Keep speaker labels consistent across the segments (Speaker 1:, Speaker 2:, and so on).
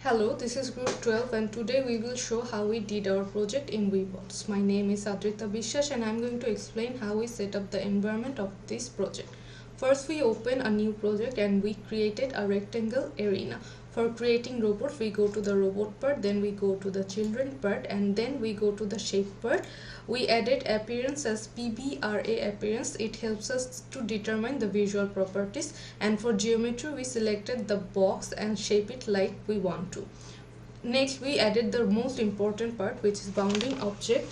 Speaker 1: Hello, this is Group 12 and today we will show how we did our project in Weebots. My name is Adrita Bishas and I am going to explain how we set up the environment of this project. First, we open a new project and we created a rectangle arena. For creating robot, we go to the robot part, then we go to the children part, and then we go to the shape part. We added appearance as PBRA appearance. It helps us to determine the visual properties, and for geometry we selected the box and shape it like we want to. Next, we added the most important part, which is bounding object.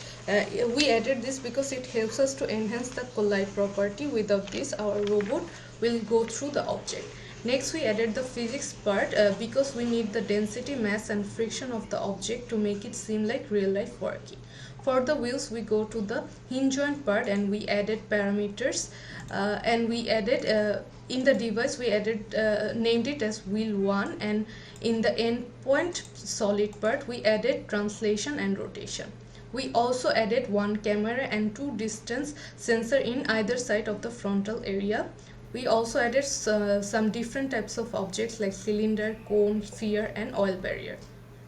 Speaker 1: We added this because it helps us to enhance the collide property. Without this, our robot will go through the object. Next, we added the physics part because we need the density, mass and friction of the object to make it seem like real life working. For the wheels, we go to the hinge joint part and we added parameters and we added in the device we added named it as wheel 1, and in the endpoint solid part we added translation and rotation. We also added one camera and two distance sensor in either side of the frontal area. We also added some different types of objects like cylinder, cone, sphere and oil barrier.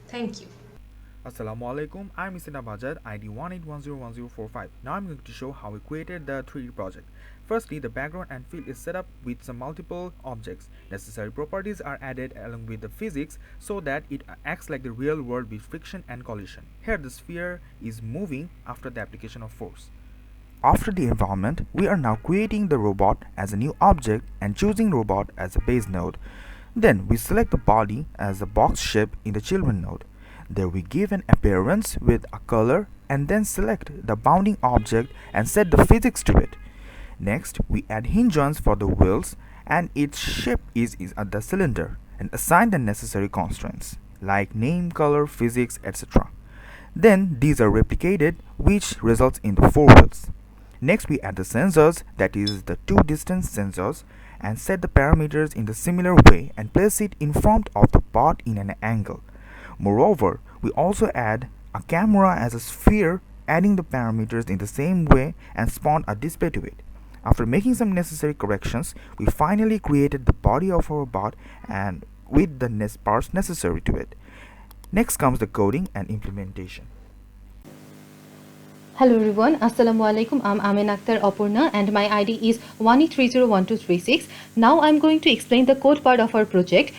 Speaker 1: Thank you.
Speaker 2: Assalamu alaikum, I'm Mr. Nabajad, ID 181101045. Now I'm going to show how we created the 3D project. Firstly, the background and field is set up with some multiple objects. Necessary properties are added along with the physics so that it acts like the real world with friction and collision. Here the sphere is moving after the application of force. After the environment, we are now creating the robot as a new object and choosing robot as a base node. Then we select the body as a box shape in the children node. There we give an appearance with a color and then select the bounding object and set the physics to it. Next, we add hinge joints for the wheels and its shape is at the cylinder and assign the necessary constraints like name, color, physics, etc. Then these are replicated, which results in the four wheels. Next, we add the sensors, that is the two distance sensors, and set the parameters in the similar way and place it in front of the part in an angle. Moreover, we also add a camera as a sphere, adding the parameters in the same way and spawn a display to it. After making some necessary corrections, we finally created the body of our bot and with the parts necessary to it. Next comes the coding and implementation.
Speaker 3: Hello everyone, Assalamu alaikum. I'm Amin Akhtar Apurna and my ID is 183012336. Now I'm going to explain the code part of our project.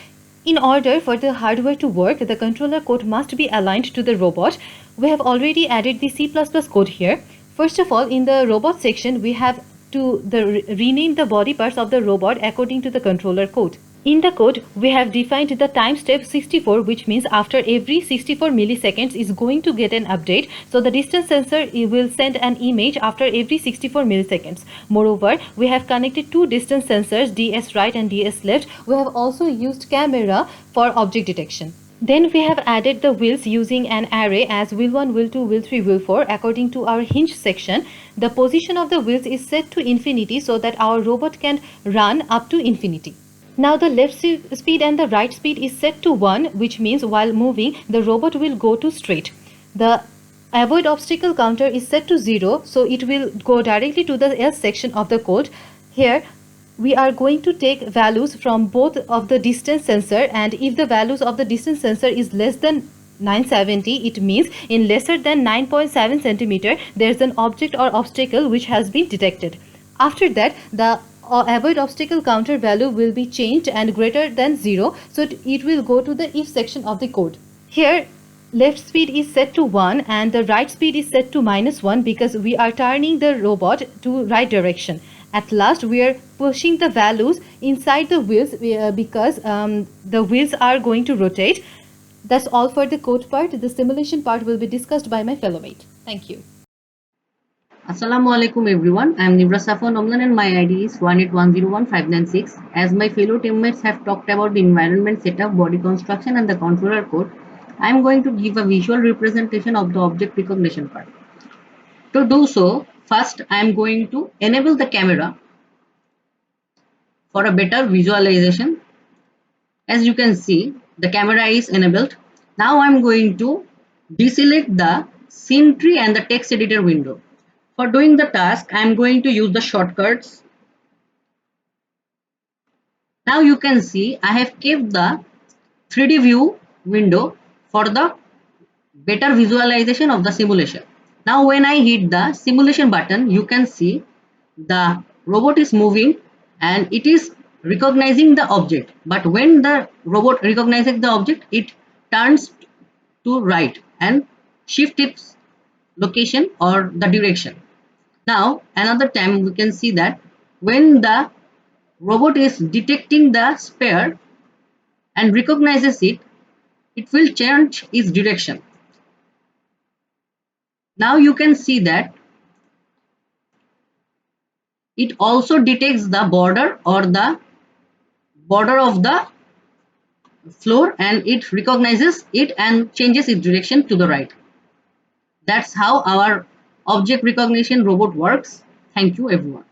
Speaker 3: In order for the hardware to work, the controller code must be aligned to the robot. We have already added the C++ code here. First of all, in the robot section, we have to rename the body parts of the robot according to the controller code. In the code, we have defined the time step 64, which means after every 64 milliseconds is going to get an update. So the distance sensor will send an image after every 64 milliseconds. Moreover, we have connected two distance sensors, DS right and DS left. We have also used camera for object detection. Then we have added the wheels using an array as wheel 1, wheel 2, wheel 3, wheel 4 according to our hinge section. The position of the wheels is set to infinity so that our robot can run up to infinity. Now the left speed and the right speed is set to 1, which means while moving the robot will go to straight. The avoid obstacle counter is set to 0, so it will go directly to the else section of the code. Here we are going to take values from both of the distance sensor, and if the values of the distance sensor is less than 970, it means in lesser than 9.7 centimeter there is an object or obstacle which has been detected. After that, the avoid obstacle counter value will be changed and greater than 0, so it will go to the if section of the code. Here left speed is set to 1 and the right speed is set to -1 because we are turning the robot to right direction. At last, we are pushing the values inside the wheels because the wheels are going to rotate. That's all for the code part. The simulation part will be discussed by my fellow mate. Thank you.
Speaker 4: Assalamu alaikum everyone. I am Nibra Safa Nomlan and my ID is 181015996. As my fellow teammates have talked about the environment setup, body construction and the controller code, I am going to give a visual representation of the object recognition part. To do so, first I am going to enable the camera for a better visualization. As you can see, the camera is enabled. Now I am going to deselect the scene tree and the text editor window. For doing the task, I am going to use the shortcuts. Now you can see I have kept the 3D view window for the better visualization of the simulation. Now when I hit the simulation button, you can see the robot is moving and it is recognizing the object. But when the robot recognizes the object, it turns to right and shift its location or the direction. Now another time we can see that when the robot is detecting the spare and recognizes it, it will change its direction. Now you can see that it also detects the border or the border of the floor and it recognizes it and changes its direction to the right. That's how our object recognition robot works. Thank you everyone.